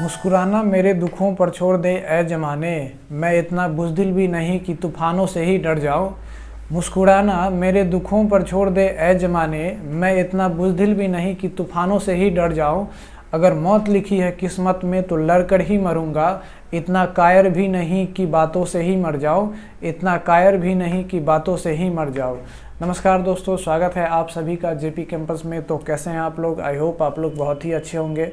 मुस्कुराना मेरे दुखों पर छोड़ दे ऐ जमाने, मैं इतना बुज़दिल भी नहीं कि तूफ़ानों से ही डर जाऊँ। मुस्कुराना मेरे दुखों पर छोड़ दे ऐ जमाने, मैं इतना बुज़दिल भी नहीं कि तूफ़ानों से ही डर जाऊँ। अगर मौत लिखी है किस्मत में तो लड़कर ही मरूंगा, इतना कायर भी नहीं कि बातों से ही मर जाऊँ, इतना कायर भी नहीं कि बातों से ही मर जाऊँ। नमस्कार दोस्तों, स्वागत है आप सभी का जेपी कैंपस में। तो कैसे हैं आप लोग? आई होप आप लोग बहुत ही अच्छे होंगे।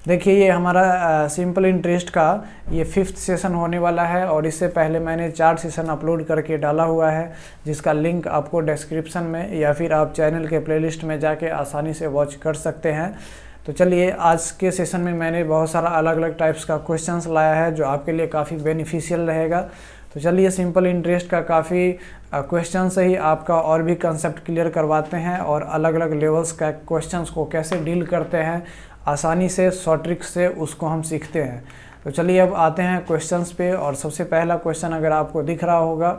देखिए, ये हमारा सिंपल इंटरेस्ट का ये 5th सेशन होने वाला है और इससे पहले मैंने 4 सेशन अपलोड करके डाला हुआ है, जिसका लिंक आपको डिस्क्रिप्शन में या फिर आप चैनल के प्लेलिस्ट में जाके आसानी से वॉच कर सकते हैं। तो चलिए, आज के सेशन में मैंने बहुत सारा अलग अलग टाइप्स का क्वेश्चंस लाया है जो आपके लिए काफ़ी बेनिफिशियल रहेगा। तो चलिए, सिंपल इंटरेस्ट का काफ़ी क्वेश्चन से ही आपका और भी कंसेप्ट क्लियर करवाते हैं और अलग अलग लेवल्स का क्वेश्चंस को कैसे डील करते हैं आसानी से, शॉर्ट ट्रिक से उसको हम सीखते हैं। तो चलिए अब आते हैं क्वेश्चंस पे। और सबसे पहला क्वेश्चन अगर आपको दिख रहा होगा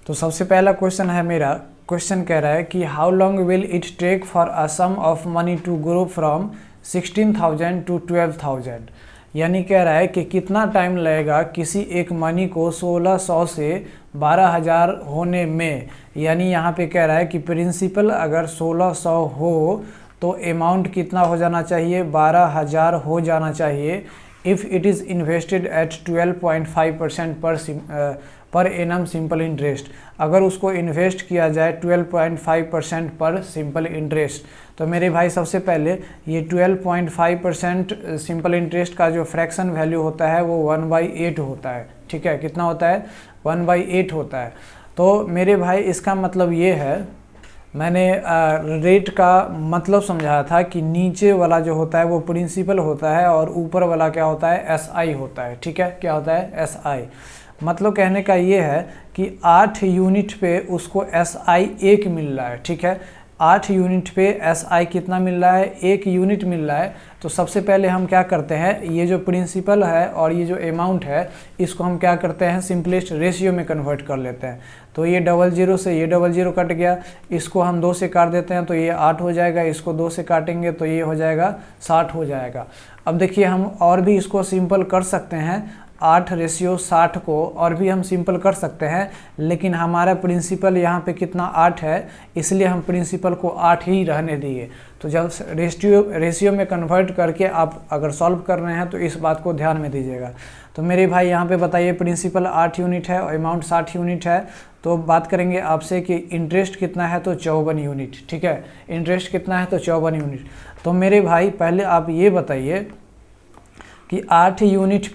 तो सबसे पहला क्वेश्चन है मेरा। क्वेश्चन कह रहा है कि how long will it take for a sum of money to grow from 16,000 to 12,000। यानी कह रहा है कि कितना टाइम लगेगा किसी एक मनी को 1600 से 12,000 होने में। यानी यहाँ पे कह रहा है कि प्रिंसिपल अगर 1600 हो तो अमाउंट कितना हो जाना चाहिए? 12,000 हो जाना चाहिए। If it is invested at 12.5% per annum simple interest. अगर उसको इन्वेस्ट किया जाए 12.5% पर सिंपल इंटरेस्ट, तो मेरे भाई सबसे पहले ये 12.5% सिंपल इंटरेस्ट का जो फ्रैक्शन वैल्यू होता है वो 1/8 होता है। ठीक है, कितना होता है? 1/8 होता है। तो मेरे भाई इसका मतलब ये है, मैंने रेट का मतलब समझाया था कि नीचे वाला जो होता है वो प्रिंसिपल होता है और ऊपर वाला क्या होता है? एसआई होता है। ठीक है, क्या होता है? एसआई। मतलब कहने का ये है कि 8 यूनिट पे उसको एसआई 1 मिल रहा है। ठीक है, 8 यूनिट पे एसआई कितना मिल रहा है? 1 यूनिट मिल रहा है। तो सबसे पहले हम क्या करते हैं, ये जो प्रिंसिपल है और ये जो अमाउंट है इसको हम क्या करते हैं? सिंपलेस्ट रेशियो में कन्वर्ट कर लेते हैं। तो ये 00 से ये 00 कट गया, इसको हम 2 से काट देते हैं तो ये 8 हो जाएगा, इसको 2 से काटेंगे तो ये हो जाएगा 60 हो जाएगा। अब देखिए, हम और भी इसको सिंपल कर सकते हैं। 8:60 को और भी हम सिंपल कर सकते हैं, लेकिन हमारा प्रिंसिपल यहाँ पे कितना? 8 है, इसलिए हम प्रिंसिपल को 8 ही रहने दिए। तो जब रेशियो में कन्वर्ट करके आप अगर सॉल्व कर रहे हैं तो इस बात को ध्यान में दीजिएगा। तो मेरे भाई यहाँ पे बताइए, प्रिंसिपल 8 यूनिट है और अमाउंट 60 यूनिट है। तो बात करेंगे आपसे कि इंटरेस्ट कितना है, तो 54 यूनिट। ठीक है, इंटरेस्ट कितना है? तो 54 यूनिट। तो मेरे भाई पहले आप ये बताइए कि 8 यूनिट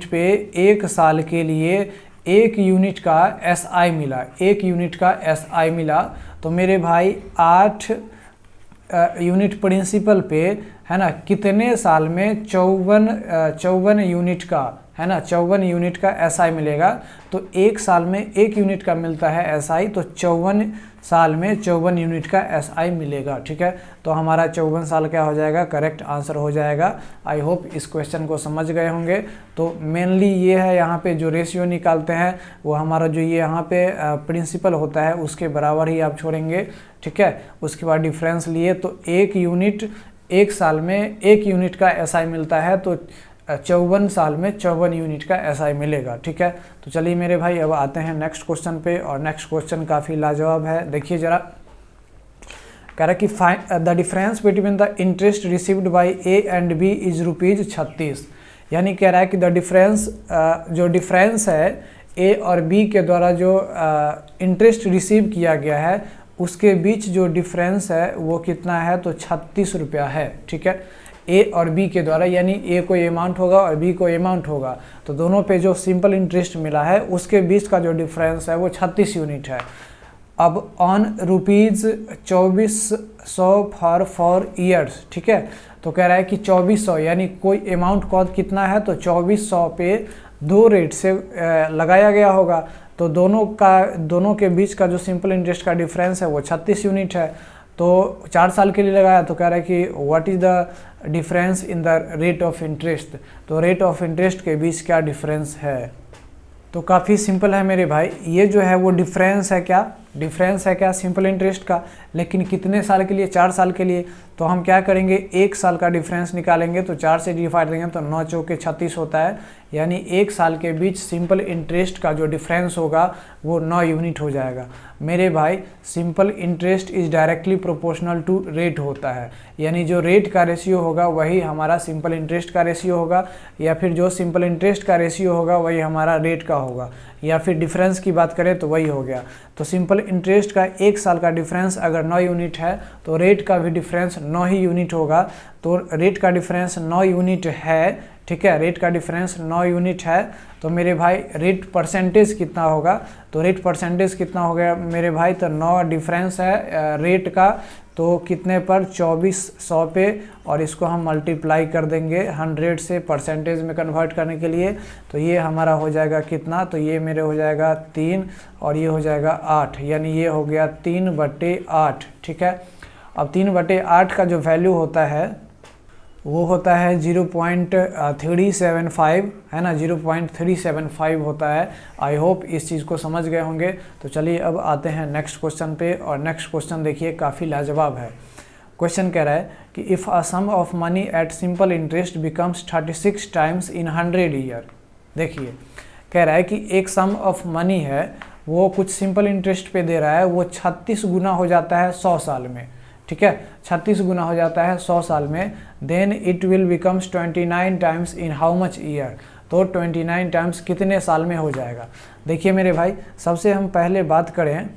पे 1 साल के लिए 1 यूनिट का एसआई मिला, 1 यूनिट का एसआई मिला। तो मेरे भाई 8 यूनिट प्रिंसिपल पे है ना, कितने साल में 54 यूनिट का है ना, 54 यूनिट का एसआई मिलेगा। तो 1 साल में 1 यूनिट का मिलता है एसआई, तो 54 साल में 54 यूनिट का एसआई मिलेगा। ठीक है, तो हमारा 54 साल क्या हो जाएगा? करेक्ट आंसर हो जाएगा। आई होप इस क्वेश्चन को समझ गए होंगे। तो मेनली ये है, यहाँ पे जो रेशियो निकालते हैं वो हमारा जो ये यहाँ पे प्रिंसिपल होता है उसके बराबर ही आप छोड़ेंगे। ठीक है, उसके बाद डिफरेंस लिए तो 1 यूनिट 1 साल में 1 यूनिट का एसआई मिलता है, तो 54 साल में 54 यूनिट का एसआई मिलेगा। ठीक है, तो चलिए मेरे भाई अब आते हैं नेक्स्ट क्वेश्चन पे। और नेक्स्ट क्वेश्चन काफ़ी लाजवाब है। देखिए जरा, कह रहा है कि the difference between the interest received by A and B is ₹36। यानी कह रहा है कि द डिफरेंस जो डिफरेंस है ए और बी के द्वारा जो इंटरेस्ट रिसीव किया गया है उसके बीच जो डिफरेंस है वो कितना है? तो 36 रुपया है। ठीक है, ए और बी के द्वारा, यानी ए को अमाउंट होगा और बी को अमाउंट होगा, तो दोनों पे जो सिंपल इंटरेस्ट मिला है उसके बीच का जो डिफरेंस है वो 36 यूनिट है। अब ऑन ₹2400 फॉर 4 ईयर्स। ठीक है, तो कह रहा है कि 2400 यानी कोई अमाउंट को कितना है? तो 2400 पे 2 रेट से लगाया गया होगा, तो दोनों के बीच का जो सिंपल इंटरेस्ट का डिफरेंस है वो 36 यूनिट है। तो 4 साल के लिए लगाया, तो कह रहा है कि what is the difference in the rate of interest. तो रेट ऑफ इंटरेस्ट के बीच क्या डिफरेंस है? तो काफ़ी सिंपल है मेरे भाई, ये जो है वो डिफरेंस है क्या? डिफरेंस है क्या सिंपल इंटरेस्ट का, लेकिन कितने साल के लिए, 4 साल के लिए। तो हम क्या करेंगे, 1 साल का डिफरेंस निकालेंगे, तो 4 से डिवाइड देंगे तो 9 चौके 36 होता है, यानी 1 साल के बीच सिंपल इंटरेस्ट का जो डिफरेंस होगा वो 9 यूनिट हो जाएगा। मेरे भाई simple interest is directly proportional to rate होता है, यानी जो रेट का रेशियो होगा वही हमारा सिंपल इंटरेस्ट का रेशियो होगा, या फिर जो सिंपल इंटरेस्ट का रेशियो होगा वही हमारा रेट का होगा, या फिर डिफरेंस की बात करें तो वही हो गया। तो सिंपल इंटरेस्ट का 1 साल का डिफरेंस अगर 9 यूनिट है तो रेट का भी डिफरेंस 9 ही यूनिट होगा। तो रेट का डिफरेंस 9 यूनिट है, ठीक है, रेट का डिफरेंस 9 यूनिट है। तो मेरे भाई रेट परसेंटेज कितना होगा, तो रेट परसेंटेज कितना हो गया मेरे भाई, तो 9 डिफरेंस है रेट का, तो कितने पर 2400 पे, और इसको हम मल्टीप्लाई कर देंगे 100 से परसेंटेज में कन्वर्ट करने के लिए। तो ये हमारा हो जाएगा कितना, तो ये मेरे हो जाएगा 3 और ये हो जाएगा 8, यानी ये हो गया 3/8, ठीक है। अब 3/8 का जो वैल्यू होता है वो होता है 0.375, है ना, 0.375 होता है। आई होप इस चीज़ को समझ गए होंगे। तो चलिए अब आते हैं नेक्स्ट क्वेश्चन पे, और नेक्स्ट क्वेश्चन देखिए काफ़ी लाजवाब है। क्वेश्चन कह रहा है कि if a sum of money at simple interest becomes 36 times in 100 year. देखिए कह रहा है कि एक सम ऑफ मनी है, वो कुछ सिंपल इंटरेस्ट पे दे रहा है, वो 36 गुना हो जाता है 100 साल में, ठीक है, 36 गुना हो जाता है 100 साल में। Then it will becomes 29 times in how much year. तो 29 टाइम्स कितने साल में हो जाएगा। देखिए मेरे भाई सबसे हम पहले बात करें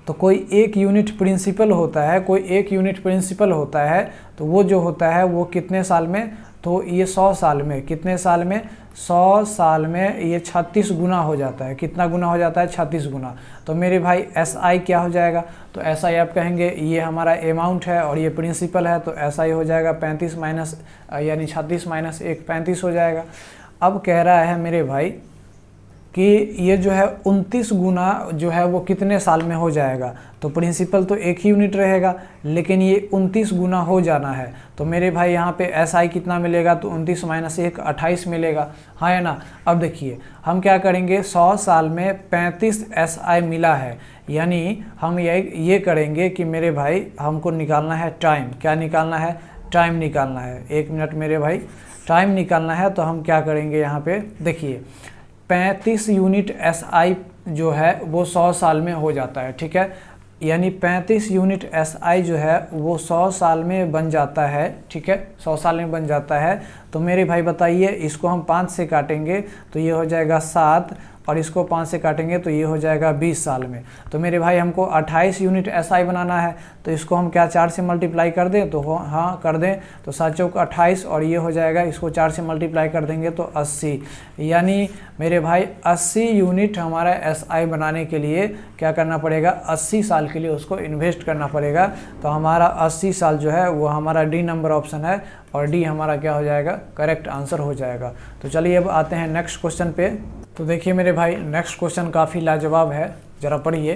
तो कोई एक यूनिट प्रिंसिपल होता है, कोई एक यूनिट प्रिंसिपल होता है, तो वो जो होता है वो कितने साल में, तो ये 100 साल में, कितने साल में, 100 साल में ये 36 गुना हो जाता है। कितना गुना हो जाता है, 36 गुना। तो मेरे भाई SI क्या हो जाएगा, तो SI आप कहेंगे ये हमारा अमाउंट है और ये प्रिंसिपल है, तो SI हो जाएगा 35 माइनस, यानी 36 माइनस 1 35 हो जाएगा। अब कह रहा है मेरे भाई कि ये जो है 29 गुना जो है वो कितने साल में हो जाएगा। तो प्रिंसिपल तो एक ही यूनिट रहेगा, लेकिन ये 29 गुना हो जाना है। तो मेरे भाई यहाँ पे SI कितना मिलेगा, तो 29 माइनस 1 28 मिलेगा, हाँ है ना। अब देखिए हम क्या करेंगे, 100 साल में 35 SI मिला है, यानी हम ये करेंगे कि मेरे भाई हमको निकालना है टाइम। क्या निकालना है, टाइम निकालना है। 1 मिनट मेरे भाई, टाइम निकालना है। तो हम क्या करेंगे यहाँ पे, देखिए 35 यूनिट SI जो है वो 100 साल में हो जाता है, ठीक है, यानी 35 यूनिट SI जो है वो 100 साल में बन जाता है, ठीक है, 100 साल में बन जाता है। तो मेरे भाई बताइए, इसको हम 5 से काटेंगे तो ये हो जाएगा 7, और इसको 5 से काटेंगे तो ये हो जाएगा 20 साल में। तो मेरे भाई हमको 28 यूनिट SI बनाना है, तो इसको हम क्या 4 से मल्टीप्लाई कर दें, तो हाँ कर दें, तो 7 चौक 28, और ये हो जाएगा, इसको 4 से मल्टीप्लाई कर देंगे तो 80, यानी मेरे भाई 80 यूनिट हमारा SI बनाने के लिए क्या करना पड़ेगा, 80 साल के लिए उसको इन्वेस्ट करना पड़ेगा। तो हमारा 80 साल जो है वो हमारा डी नंबर ऑप्शन है, और डी हमारा क्या हो जाएगा, करेक्ट आंसर हो जाएगा। तो चलिए अब आते हैं नेक्स्ट क्वेश्चन पे। तो देखिए मेरे भाई नेक्स्ट क्वेश्चन काफ़ी लाजवाब है, ज़रा पढ़िए।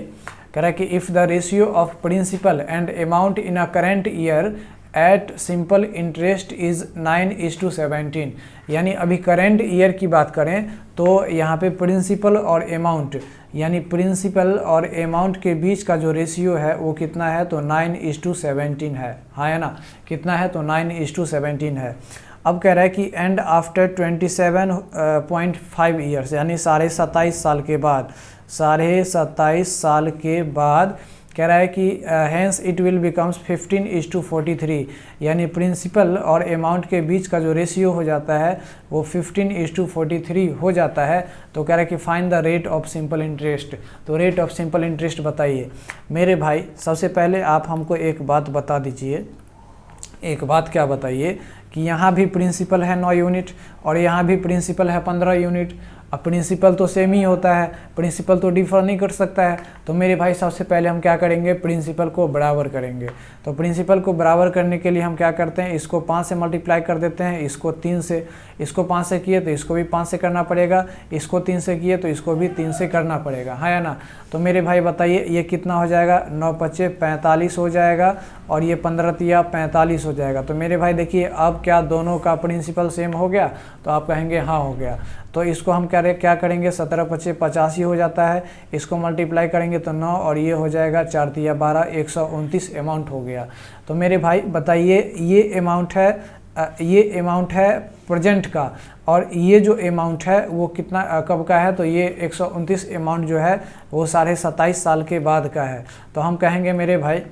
कह रहा है कि if the ratio of principal and amount in a current year at simple interest is 9:17, यानी अभी करेंट ईयर की बात करें तो यहाँ पे प्रिंसिपल और अमाउंट, यानी प्रिंसिपल और अमाउंट के बीच का जो रेशियो है वो कितना है, तो 9:17 है, हाँ है ना, कितना है, तो 9:17 है। अब कह रहा है कि एंड आफ्टर 27.5 ईयर्स, यानी 27.5 साल के बाद, 27.5 साल के बाद कह रहा है कि हैंस इट विल बिकम्स 15:43, यानी प्रिंसिपल और अमाउंट के बीच का जो रेशियो हो जाता है वो 15:43 हो जाता है। तो कह रहा है कि find the rate of simple interest. तो रेट ऑफ सिंपल इंटरेस्ट बताइए। मेरे भाई सबसे पहले आप हमको एक बात बता दीजिए, एक बात क्या बताइए कि यहाँ भी प्रिंसिपल है 9 यूनिट और यहाँ भी प्रिंसिपल है 15 यूनिट। अब प्रिंसिपल तो सेम ही होता है, प्रिंसिपल तो डिफर नहीं कर सकता है। तो मेरे भाई सबसे पहले हम क्या करेंगे, प्रिंसिपल को बराबर करेंगे। तो प्रिंसिपल को बराबर करने के लिए हम क्या करते हैं, इसको 5 से मल्टीप्लाई कर देते हैं, इसको 3 से, इसको 5 से किए तो इसको भी 5 से करना पड़ेगा, इसको 3 से किए तो इसको भी 3 से करना पड़ेगा, है ना। तो मेरे भाई बताइए ये कितना हो जाएगा, 9×5 45 हो जाएगा, और ये 15×3 45 हो जाएगा। तो मेरे भाई देखिए अब क्या दोनों का प्रिंसिपल सेम हो गया, तो आप कहेंगे हाँ हो गया। तो इसको हम क्या क्या करेंगे, 17 पचे 85 हो जाता है, इसको मल्टीप्लाई करेंगे तो 9 और ये हो जाएगा 4 तिया 12, 129 अमाउंट हो गया। तो मेरे भाई बताइए ये अमाउंट है प्रेजेंट का, और ये जो अमाउंट है वो कितना कब का है, तो ये 129 अमाउंट जो है वो 27.5 साल के बाद का है। तो हम कहेंगे मेरे भाई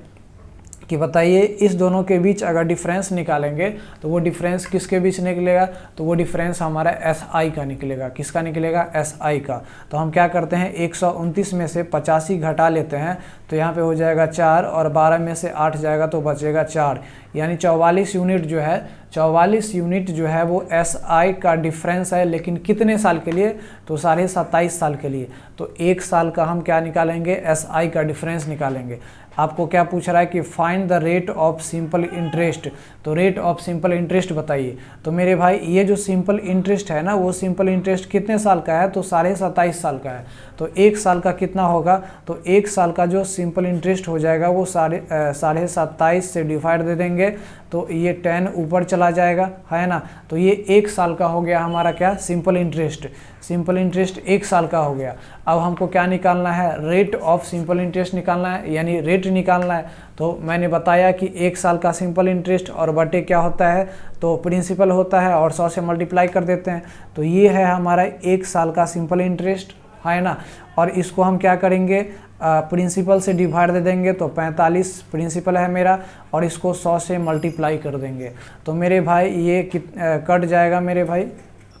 कि बताइए इस दोनों के बीच अगर डिफरेंस निकालेंगे तो वो डिफरेंस किसके बीच निकलेगा, तो वो डिफरेंस हमारा एस आई का निकलेगा। किसका निकलेगा, एस आई का। तो हम क्या करते हैं, 129 में से 85 घटा लेते हैं, तो यहाँ पे हो जाएगा 4, और 12 में से 8 जाएगा तो बचेगा 4, यानी 44 यूनिट जो है, 44 यूनिट जो है वो एस आई का डिफरेंस है। लेकिन कितने साल के लिए, तो 27.5 साल के लिए। तो 1 साल का हम क्या निकालेंगे, एस आई का डिफरेंस निकालेंगे। आपको क्या पूछ रहा है कि find the rate of simple interest, तो रेट ऑफ सिंपल इंटरेस्ट बताइए। तो मेरे भाई ये जो सिंपल इंटरेस्ट है ना, वो सिंपल इंटरेस्ट कितने साल का है, तो 27.5 साल का है। तो 1 साल का कितना होगा, तो 1 साल का जो सिंपल इंटरेस्ट हो जाएगा वो 27.5 से डिवाइड दे देंगे, तो ये 10 ऊपर चला जाएगा, है ना। तो ये 1 साल का हो गया हमारा क्या, सिंपल इंटरेस्ट। सिंपल इंटरेस्ट 1 साल का हो गया। अब हमको क्या निकालना है, रेट ऑफ सिंपल इंटरेस्ट निकालना है, यानी रेट निकालना है। तो मैंने बताया कि 1 साल का सिंपल इंटरेस्ट और बटे क्या होता है, तो प्रिंसिपल होता है, और 100 से मल्टीप्लाई कर देते हैं। तो ये है हमारा 1 साल का सिंपल इंटरेस्ट, है ना। और इसको हम क्या करेंगे, प्रिंसिपल से डिवाइड दे देंगे, तो 45 प्रिंसिपल है मेरा, और इसको 100 से मल्टीप्लाई कर देंगे। तो मेरे भाई ये कट जाएगा मेरे भाई।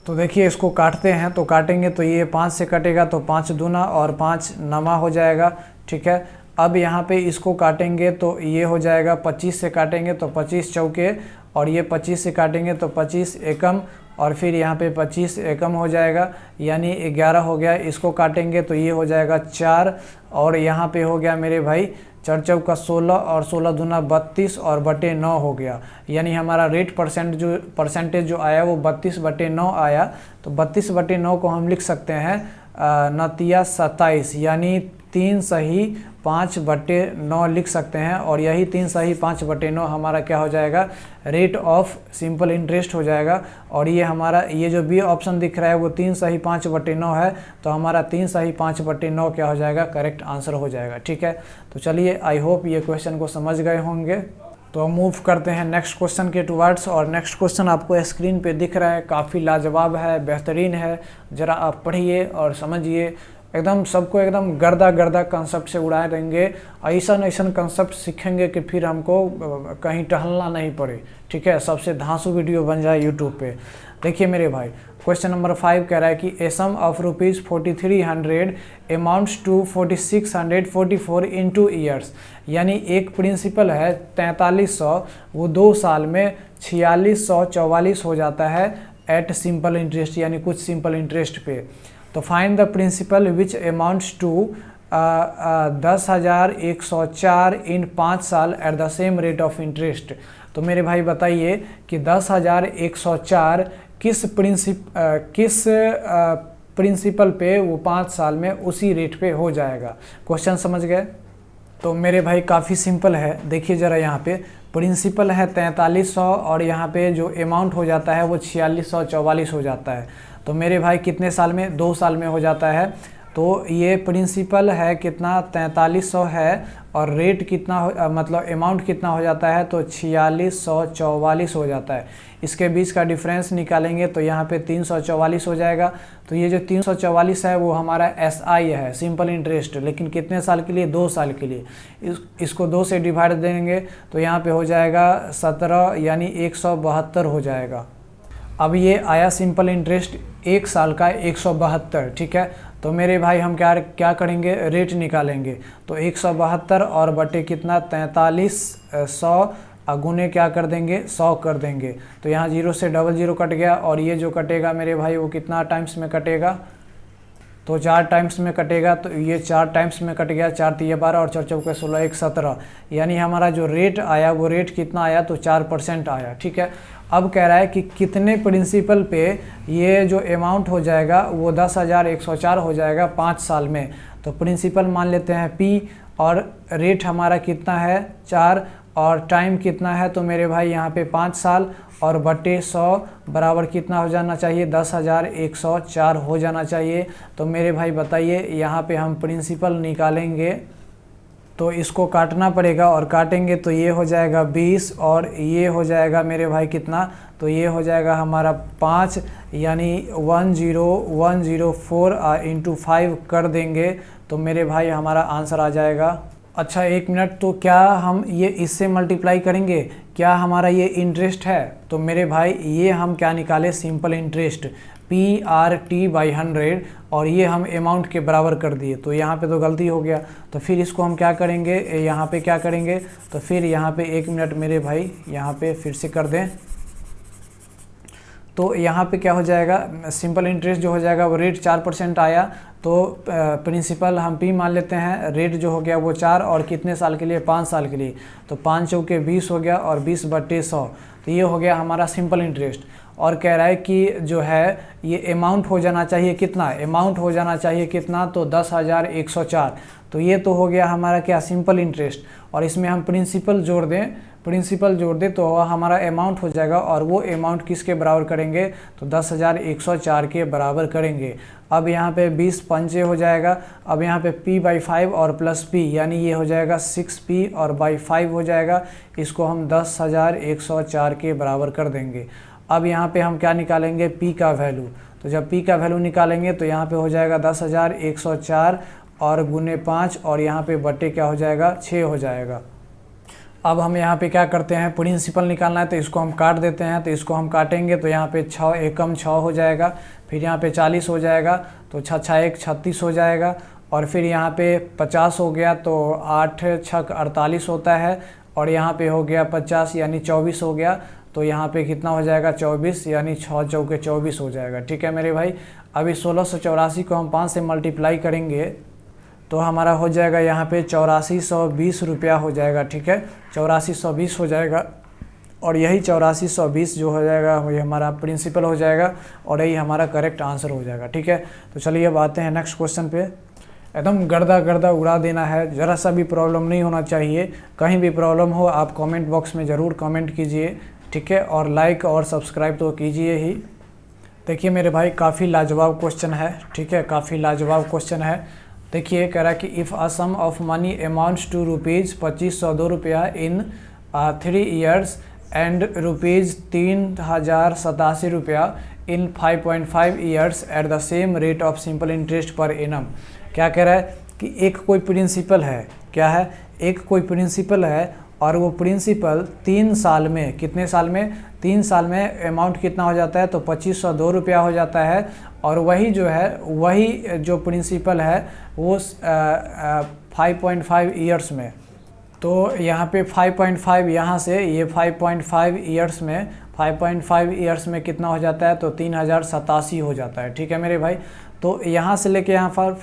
तो देखिए इसको काटते हैं, तो काटेंगे तो ये 5 से कटेगा, तो 5 दूना और 5 नमा हो जाएगा, ठीक है। अब यहाँ पे इसको काटेंगे तो ये हो जाएगा, 25 से काटेंगे तो 25 चौके, और ये 25 से काटेंगे तो 25 एकम, और फिर यहाँ पे 25 एकम हो जाएगा, यानी 11 हो गया। इसको काटेंगे तो ये हो जाएगा 4, और यहाँ पे हो गया मेरे भाई 4 चौका 16, और 16 दूना 32, और बटे 9 हो गया। यानी हमारा रेट परसेंटेज जो आया वो 32/9 आया। तो 32/9 को हम लिख सकते हैं 9 27, यानी 3 सही 5/9 लिख सकते हैं। और यही 3 सही 5/9 हमारा क्या हो जाएगा, रेट ऑफ सिंपल इंटरेस्ट हो जाएगा। और ये हमारा ये जो बी ऑप्शन दिख रहा है वो 3 सही 5/9 है, तो हमारा 3 सही 5/9 क्या हो जाएगा, करेक्ट आंसर हो जाएगा, ठीक है। तो चलिए आई होप ये क्वेश्चन को समझ गए होंगे। तो हम मूव करते हैं नेक्स्ट क्वेश्चन के टुवर्ड्स। और नेक्स्ट क्वेश्चन आपको स्क्रीन पे दिख रहा है, काफ़ी लाजवाब है, बेहतरीन है। ज़रा आप पढ़िए और समझिए, एकदम सबको एकदम गर्दा कंसेप्ट से उड़ा देंगे। ऐसा कंसेप्ट सीखेंगे कि फिर हमको कहीं टहलना नहीं पड़े, ठीक है। सबसे धांसू वीडियो बन जाए यूट्यूब पे। देखिए मेरे भाई, क्वेश्चन नंबर 5 कह रहा है कि a sum of ₹4300 amounts to 4644 in 2 years. यानी एक प्रिंसिपल है 4300, वो 2 साल में 4644 हो जाता है एट सिंपल इंटरेस्ट, यानी कुछ सिंपल इंटरेस्ट पे। तो find the principal which amounts to 10,104 in 5 साल at the same rate of interest. तो मेरे भाई बताइए कि 10,104 किस प्रिंसिपल पे वो 5 साल में उसी रेट पे हो जाएगा। क्वेश्चन समझ गए। तो मेरे भाई काफ़ी सिंपल है, देखिए ज़रा यहाँ पे प्रिंसिपल है 4300, और यहाँ पे जो अमाउंट हो जाता है वो 4644 हो जाता है। तो मेरे भाई कितने साल में, 2 साल में हो जाता है। तो ये प्रिंसिपल है कितना, 4300 है, और रेट कितना मतलब अमाउंट कितना हो जाता है, तो 4644 हो जाता है। इसके बीच का डिफरेंस निकालेंगे तो यहाँ पे 344 हो जाएगा। तो ये जो 344 है वो हमारा SI है, सिंपल इंटरेस्ट, लेकिन कितने साल के लिए, 2 साल के लिए। इसको 2 से डिवाइड देंगे तो यहाँ पे हो जाएगा 17, यानी 172 हो जाएगा। अब ये आया सिंपल इंटरेस्ट 1 साल का 172, ठीक है। तो मेरे भाई हम क्या करेंगे, रेट निकालेंगे। तो 172 और बटे कितना, 4300, गुने क्या कर देंगे, 100 कर देंगे। तो यहाँ 0 से 00 कट गया, और ये जो कटेगा मेरे भाई वो कितना टाइम्स में कटेगा, तो 4 टाइम्स में कटेगा। तो ये 4 टाइम्स में कट गया, 4 तिया 12 और 4 चौके 16, 1 17, यानी हमारा जो रेट आया वो रेट कितना आया, तो 4% आया, ठीक है। अब कह रहा है कि कितने प्रिंसिपल पे ये जो अमाउंट हो जाएगा वो 10,104 हो जाएगा 5 साल में। तो प्रिंसिपल मान लेते हैं P, और रेट हमारा कितना है 4, और टाइम कितना है तो मेरे भाई यहाँ पे 5 साल, और बटे 100 बराबर कितना हो जाना चाहिए, 10,104 हो जाना चाहिए। तो मेरे भाई बताइए, यहाँ पे हम प्रिंसिपल निकालेंगे तो इसको काटना पड़ेगा, और काटेंगे तो ये हो जाएगा 20 और ये हो जाएगा मेरे भाई कितना, तो ये हो जाएगा हमारा 5, यानी 10104 इंटू 5 कर देंगे तो मेरे भाई हमारा आंसर आ जाएगा। अच्छा 1 मिनट, तो क्या हम ये इससे मल्टीप्लाई करेंगे, क्या हमारा ये इंटरेस्ट है? तो मेरे भाई ये हम क्या निकाले, सिंपल इंटरेस्ट PRT/100, और ये हम अमाउंट के बराबर कर दिए। तो यहाँ पे तो गलती हो गया, तो फिर इसको हम क्या करेंगे, यहाँ पे क्या करेंगे, तो फिर यहाँ पे 1 मिनट मेरे भाई यहाँ पे फिर से कर दें। तो यहाँ पे क्या हो जाएगा, सिंपल इंटरेस्ट जो हो जाएगा वो रेट 4% आया, तो प्रिंसिपल हम P मान लेते हैं, रेट जो हो गया वो 4, और कितने साल के लिए, 5 साल के लिए, तो 5 चौके 20 हो गया, और 20/100, तो ये हो गया हमारा सिंपल इंटरेस्ट। और कह रहा है कि जो है ये अमाउंट हो जाना चाहिए कितना, अमाउंट हो जाना चाहिए कितना, तो 10,104। तो ये तो हो गया हमारा क्या, सिंपल इंटरेस्ट, और इसमें हम प्रिंसिपल जोड़ दें, प्रिंसिपल जोड़ दे तो हमारा अमाउंट हो जाएगा, और वो अमाउंट किसके बराबर करेंगे, तो 10,104 के बराबर करेंगे। अब यहाँ पे 20 पंचे हो जाएगा, अब यहाँ पे P/5 और प्लस P, यानी ये हो जाएगा 6P और बाई 5 हो जाएगा, इसको हम 10,104 के बराबर कर देंगे। अब यहाँ पे हम क्या निकालेंगे, P का वैल्यू, तो जब P का वैल्यू निकालेंगे तो यहाँ पे हो जाएगा 10,104 और गुने 5, और यहाँ पे बटे क्या हो जाएगा, 6 हो जाएगा। अब हम यहाँ पे क्या करते हैं, प्रिंसिपल निकालना है तो इसको हम काट देते हैं, तो इसको हम काटेंगे तो यहाँ पे 6 एकम 6 हो जाएगा, फिर यहाँ पे 40 हो जाएगा, तो 6 6 1 36 हो जाएगा, और फिर यहाँ पे 50 हो गया तो 8 6 48 होता है, और यहाँ पे हो गया 50 यानी 24 हो गया, तो यहाँ पे कितना हो जाएगा, 24, यानी 6 चौके 24 हो जाएगा। ठीक है मेरे भाई, अभी 1684 को हम 5 से मल्टीप्लाई करेंगे तो हमारा हो जाएगा यहाँ पे 8420 रुपया हो जाएगा। ठीक है, 8420 हो जाएगा, और यही 8420 जो हो जाएगा वही हमारा प्रिंसिपल हो जाएगा, और यही हमारा करेक्ट आंसर हो जाएगा। ठीक है, तो चलिए अब आते हैं नेक्स्ट क्वेश्चन पे। एकदम गर्दा गर्दा उड़ा देना है, ज़रा सा भी प्रॉब्लम नहीं होना चाहिए। कहीं भी प्रॉब्लम हो आप कमेंट बॉक्स में ज़रूर कमेंट कीजिए। ठीक है, और लाइक और सब्सक्राइब तो कीजिए ही। देखिए मेरे भाई, काफ़ी लाजवाब क्वेश्चन है। ठीक है, काफ़ी लाजवाब क्वेश्चन है। देखिए कह रहा है कि if a sum of money amounts to rupees 2502 रुपया इन 3 ईयर्स एंड रुपीज़ 3087 रुपया in 5.5 years at the same rate of simple interest per annum. क्या कह रहा है कि एक कोई प्रिंसिपल है, क्या है, एक कोई प्रिंसिपल है, और वो प्रिंसिपल 3 साल में, कितने साल में, 3 साल में अमाउंट कितना हो जाता है, तो 2502 रुपया हो जाता है। और वही जो है, वही जो प्रिंसिपल है वो 5.5 ईयर्स में, तो यहाँ पे 5.5 यहाँ से ये 5.5 ईयर्स में, 5.5 ईयर्स में कितना हो जाता है, तो 3087 हो जाता है। ठीक है मेरे भाई, तो यहाँ से लेके यहाँ पर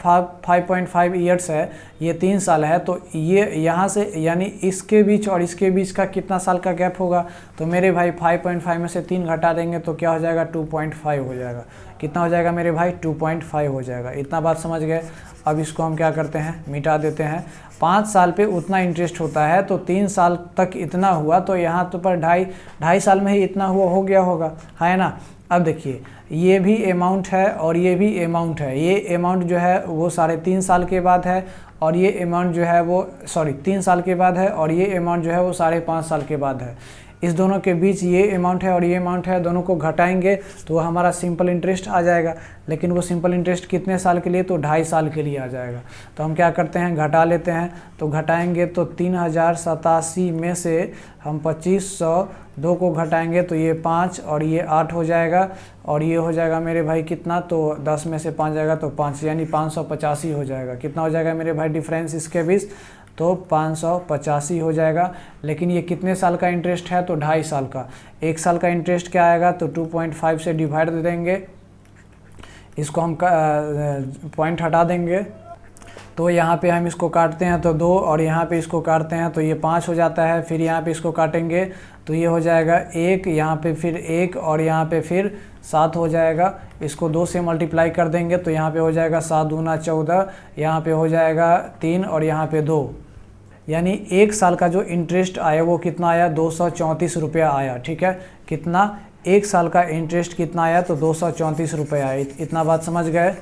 5.5 ईयर्स है, ये 3 साल है, तो ये यहाँ से यानी इसके बीच और इसके बीच का कितना साल का गैप होगा, तो मेरे भाई 5.5 में से 3 घटा देंगे तो क्या हो जाएगा, 2.5 हो जाएगा। कितना हो जाएगा मेरे भाई, 2.5 हो जाएगा। इतना बात समझ गए। अब इसको हम क्या करते हैं, मिटा देते हैं। 5 साल पे उतना इंटरेस्ट होता है, तो 3 साल तक इतना हुआ, तो यहाँ तो पर ढाई साल में ही इतना हुआ हो गया होगा, है ना। अब देखिए ये भी अमाउंट है और ये भी अमाउंट है। ये अमाउंट जो है वो 3.5 साल के बाद है, और ये अमाउंट जो है वो 3 साल के बाद है, और ये अमाउंट जो है वो 5.5 साल के बाद है। इस दोनों के बीच ये अमाउंट है और ये अमाउंट है, दोनों को घटाएंगे तो हमारा सिंपल इंटरेस्ट आ जाएगा। लेकिन वो सिंपल इंटरेस्ट कितने साल के लिए, तो 2.5 साल के लिए आ जाएगा। तो हम क्या करते हैं, घटा लेते हैं। तो घटाएंगे तो 3087 में से हम 2502 को घटाएंगे तो ये 5 और ये 8 हो जाएगा, और ये हो जाएगा मेरे भाई कितना, तो 10 में से 5 जाएगा तो 5, यानी 585 हो जाएगा। कितना हो जाएगा मेरे भाई डिफरेंस इसके बीच, तो 585 हो जाएगा। लेकिन ये कितने साल का इंटरेस्ट है, तो 2.5 साल का। 1 साल का इंटरेस्ट क्या आएगा, तो 2.5 से डिवाइड दे देंगे, इसको हम पॉइंट हटा देंगे। तो यहाँ पे हम इसको काटते हैं तो 2, और यहाँ पे इसको काटते हैं तो ये 5 हो जाता है। फिर यहाँ पे इसको काटेंगे तो ये हो जाएगा 1, यहाँ पे फिर 1, और यहाँ पे फिर 7 हो जाएगा। इसको 2 से मल्टीप्लाई कर देंगे तो यहाँ पे हो जाएगा 7 दूना 14, यहाँ पे हो जाएगा 3, और यहाँ पे 2, यानी 1 साल का जो इंटरेस्ट आया वो कितना आया, 234 रुपया आया। ठीक है, कितना, 1 साल का इंटरेस्ट कितना आया, तो 234 रुपया आया। इतना बात समझ गए।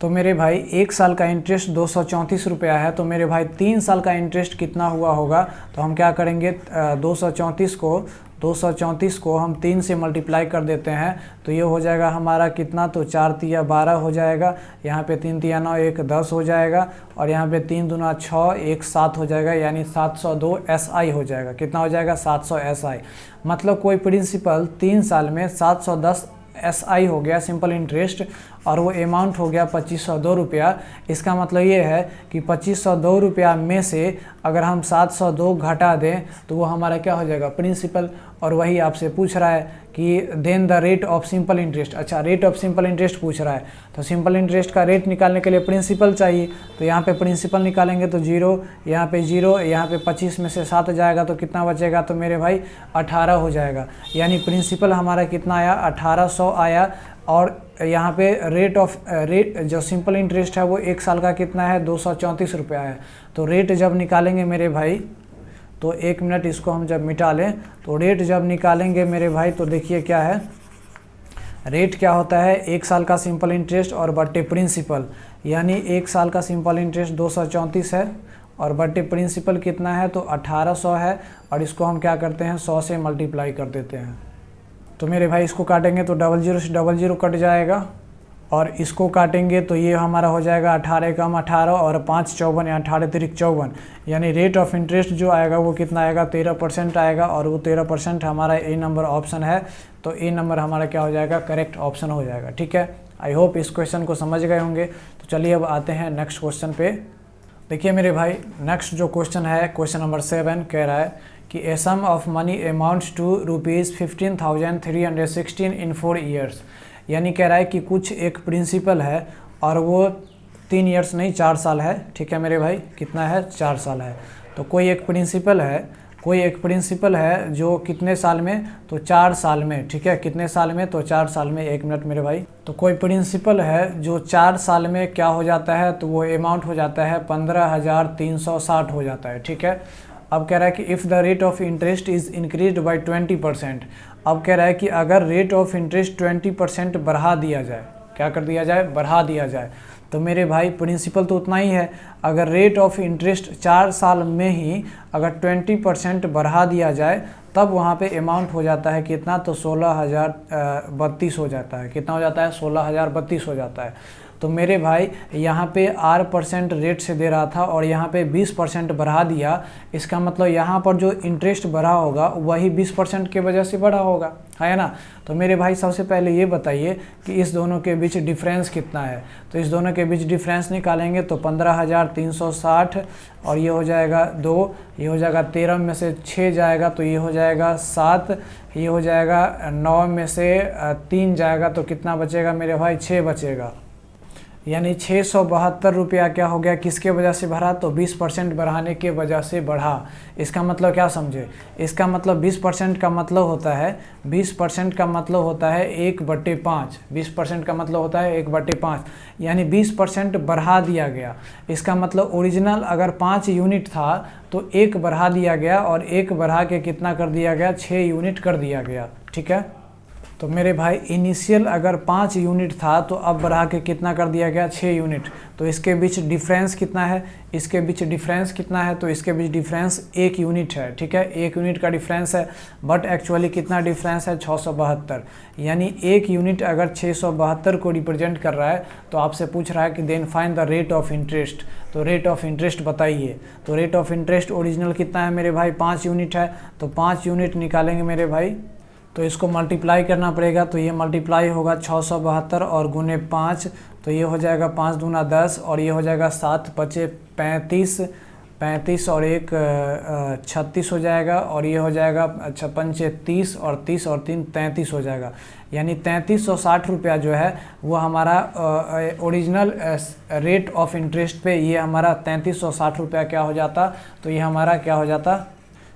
तो मेरे भाई 1 साल का इंटरेस्ट 234 रुपया है, तो मेरे भाई 3 साल का इंटरेस्ट कितना हुआ होगा। तो हम क्या करेंगे, 234 को हम 3 से मल्टीप्लाई कर देते हैं, तो ये हो जाएगा हमारा कितना, तो 4 तिया 12 हो जाएगा, यहाँ पे 3 तिया 9, 1 10 हो जाएगा, और यहाँ पे 3 दूना 6, 1 7 हो जाएगा, यानी 702 SI हो जाएगा। कितना हो जाएगा, 700 SI। मतलब कोई प्रिंसिपल 3 साल में 710 SI हो गया सिंपल इंटरेस्ट, और वो अमाउंट हो गया 2502 रुपया। इसका मतलब ये है कि 2502 रुपया में से अगर हम 702 घटा दें तो वो हमारा क्या हो जाएगा, प्रिंसिपल। और वही आपसे पूछ रहा है कि then the rate of simple interest. अच्छा, रेट ऑफ सिंपल इंटरेस्ट पूछ रहा है, तो सिंपल इंटरेस्ट का रेट निकालने के लिए प्रिंसिपल चाहिए। तो यहाँ पे प्रिंसिपल निकालेंगे तो 0, यहाँ पे 0, यहाँ पे 25 में से 7 जाएगा तो कितना बचेगा, तो मेरे भाई 18 हो जाएगा। यानी प्रिंसिपल हमारा कितना आया, 1800 आया। और यहाँ पे रेट जो सिंपल इंटरेस्ट है वो 1 साल का कितना है, 234 रुपया है। तो रेट जब निकालेंगे मेरे भाई, तो 1 मिनट इसको हम जब मिटा लें, तो रेट जब निकालेंगे मेरे भाई, तो देखिए क्या है, रेट क्या होता है, 1 साल का सिंपल इंटरेस्ट और बट्टे प्रिंसिपल। यानी 1 साल का सिंपल इंटरेस्ट 234 है और बट्टे प्रिंसिपल कितना है, तो 1800 है। और इसको हम क्या करते हैं, 100 से मल्टीप्लाई कर देते हैं। तो मेरे भाई इसको काटेंगे तो 00 से 00 कट जाएगा, और इसको काटेंगे तो ये हमारा हो जाएगा 18 कम 18 और 5 54, या 18 तिरिक 54। यानी रेट ऑफ इंटरेस्ट जो आएगा वो कितना आएगा, 13% आएगा। और वो 13% हमारा ए नंबर ऑप्शन है, तो ए नंबर हमारा क्या हो जाएगा, करेक्ट ऑप्शन हो जाएगा। ठीक है, आई होप इस क्वेश्चन को समझ गए होंगे। तो चलिए अब आते हैं नेक्स्ट क्वेश्चन पे। देखिए मेरे भाई, नेक्स्ट जो क्वेश्चन है, क्वेश्चन नंबर 7 कह रहा है कि a sum of money amounts to ₹15,316 in 4 years. यानी कह रहा है कि कुछ एक प्रिंसिपल है और वो 3 ईयर्स नहीं 4 साल है। ठीक है मेरे भाई, कितना है, 4 साल है। तो कोई एक प्रिंसिपल है जो कितने साल में, तो 4 साल में। ठीक है, कितने साल में, तो 4 साल में। 1 मिनट मेरे भाई। तो कोई प्रिंसिपल है जो 4 साल में क्या हो जाता है, तो वो अमाउंट हो जाता है 15,360 हो जाता है। ठीक है, अब कह रहा है कि if the rate of interest is increased by 20%। अब कह रहा है कि अगर रेट ऑफ इंटरेस्ट 20% बढ़ा दिया जाए, क्या कर दिया जाए, बढ़ा दिया जाए। तो मेरे भाई प्रिंसिपल तो उतना ही है, अगर रेट ऑफ इंटरेस्ट 4 साल में ही अगर 20% बढ़ा दिया जाए तब वहाँ पे अमाउंट हो जाता है कितना, तो 16,032 हो जाता है। कितना हो जाता है, 16,032 हो जाता है। तो मेरे भाई यहाँ पे R% रेट से दे रहा था और यहाँ पे 20% बढ़ा दिया। इसका मतलब यहाँ पर जो इंटरेस्ट बढ़ा होगा वही 20% के वजह से बढ़ा होगा, है ना। तो मेरे भाई सबसे पहले ये बताइए कि इस दोनों के बीच डिफरेंस कितना है। तो इस दोनों के बीच डिफरेंस निकालेंगे तो 15,360 और ये हो जाएगा 2, ये हो जाएगा 13 में से 6 जाएगा तो ये हो जाएगा 7, ये हो जाएगा 9 में से 3 जाएगा तो कितना बचेगा मेरे भाई, 6 बचेगा। यानी 672 रुपया क्या हो गया, किसके वजह से बढ़ा, तो 20% बढ़ाने के वजह से बढ़ा। इसका मतलब क्या समझे, इसका मतलब 20% का मतलब होता है, 20% का मतलब होता है 1/5। 20% का मतलब होता है 1/5, यानी 20% बढ़ा दिया गया। इसका मतलब ओरिजिनल अगर 5 यूनिट था तो 1 बढ़ा दिया गया और 1 बढ़ा के कितना कर दिया गया, 6 यूनिट कर दिया गया। ठीक है, तो मेरे भाई इनिशियल अगर 5 यूनिट था तो अब बढ़ा के कितना कर दिया गया, 6 यूनिट। तो इसके बीच डिफरेंस कितना है, इसके बीच डिफरेंस कितना है, तो इसके बीच डिफरेंस 1 यूनिट है। ठीक है, 1 यूनिट का डिफरेंस है, बट एक्चुअली कितना डिफरेंस है, 672। यानी 1 यूनिट अगर 672 को रिप्रेजेंट कर रहा है तो आपसे पूछ रहा है कि then find the rate of interest. तो रेट ऑफ इंटरेस्ट बताइए। तो रेट ऑफ इंटरेस्ट ओरिजिनल कितना है मेरे भाई, 5 यूनिट है। तो 5 यूनिट निकालेंगे मेरे भाई, तो इसको मल्टीप्लाई करना पड़ेगा। तो ये मल्टीप्लाई होगा 672 और गुने 5, तो ये हो जाएगा 5 दूना 10 और ये हो जाएगा 7 बचे 35 और 1 36 हो जाएगा और ये हो जाएगा 56 30 और 30 और 3 33 हो जाएगा। यानी 3360 रुपया जो है वो हमारा ओरिजिनल रेट ऑफ इंटरेस्ट पे ये हमारा 3360 रुपया क्या हो जाता, तो ये हमारा क्या हो जाता,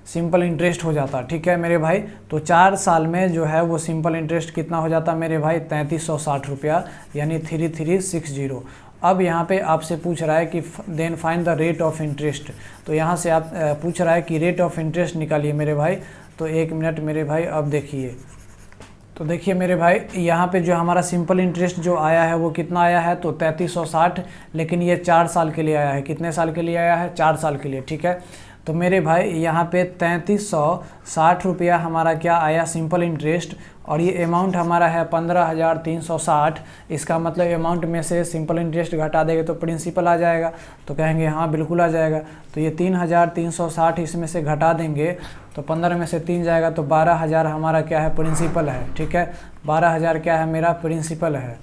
सिंपल इंटरेस्ट हो जाता। ठीक है मेरे भाई, तो 4 साल में जो है वो सिंपल इंटरेस्ट कितना हो जाता मेरे भाई, 3360 रुपया, यानी 3360। अब यहाँ पे आपसे पूछ रहा है कि then find the rate of interest. तो यहाँ से आप पूछ रहा है कि रेट ऑफ इंटरेस्ट निकालिए मेरे भाई। तो 1 मिनट मेरे भाई, अब देखिए। तो देखिए मेरे भाई, यहाँ पे जो हमारा सिंपल इंटरेस्ट जो आया है वो कितना आया है, तो 3360, लेकिन ये 4 साल के लिए आया है। कितने साल के लिए आया है? 4 साल के लिए, ठीक है। तो मेरे भाई यहाँ पे 3360 रुपया हमारा क्या आया, सिंपल इंटरेस्ट, और ये अमाउंट हमारा है 15,360। इसका मतलब अमाउंट में से सिंपल इंटरेस्ट घटा देंगे तो प्रिंसिपल आ जाएगा। तो कहेंगे हाँ बिल्कुल आ जाएगा। तो ये 3,360 इसमें से घटा देंगे तो 15 में से 3 जाएगा, तो 12,000 हमारा क्या है, प्रिंसिपल है, ठीक है। 12,000 क्या है, मेरा प्रिंसिपल है।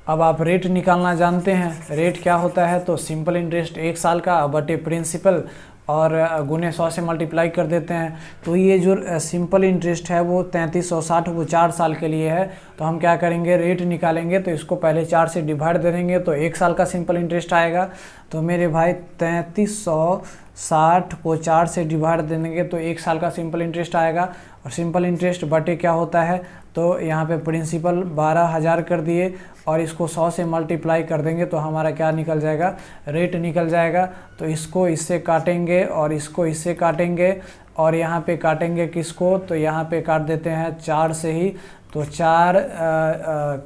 अब आप रेट निकालना जानते हैं। रेट क्या होता है, तो सिंपल इंटरेस्ट 1 साल का बटे प्रिंसिपल और गुने 100 से मल्टीप्लाई कर देते हैं। तो ये जो सिंपल इंटरेस्ट है वो 3360, वो 4 साल के लिए है। तो हम क्या करेंगे, रेट निकालेंगे तो इसको पहले 4 से डिवाइड दे देंगे तो 1 साल का सिंपल इंटरेस्ट आएगा। तो मेरे भाई 3360 को 4 से डिवाइड दे देंगे तो 1 साल का सिंपल इंटरेस्ट आएगा। और सिंपल इंटरेस्ट बटे क्या होता है, तो यहाँ पे प्रिंसिपल 12,000 कर दिए और इसको 100 से मल्टीप्लाई कर देंगे तो हमारा क्या निकल जाएगा, रेट निकल जाएगा। तो इसको इससे काटेंगे और इसको इससे काटेंगे और यहाँ पे काटेंगे किसको, तो यहाँ पे काट देते हैं 4 से ही। तो 4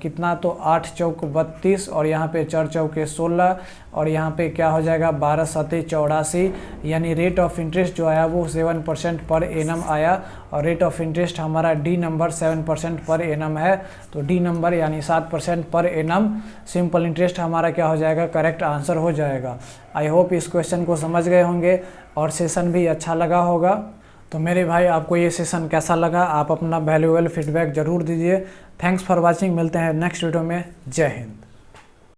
कितना, तो 8 चौक 32 और यहाँ पे 4 चौके 16 और यहाँ पे क्या हो जाएगा 12 सते 84। यानी रेट ऑफ इंटरेस्ट जो आया वो 7% पर एनम आया। और रेट ऑफ इंटरेस्ट हमारा डी नंबर 7% पर एनम है। तो डी नंबर यानी 7% पर एनम सिंपल इंटरेस्ट हमारा क्या हो जाएगा, करेक्ट आंसर हो जाएगा। आई होप इस क्वेश्चन को समझ गए होंगे और सेशन भी अच्छा लगा होगा। तो मेरे भाई आपको ये सेशन कैसा लगा, आप अपना वैल्यूएबल फीडबैक ज़रूर दीजिए। थैंक्स फॉर वाचिंग, मिलते हैं नेक्स्ट वीडियो में। जय हिंद।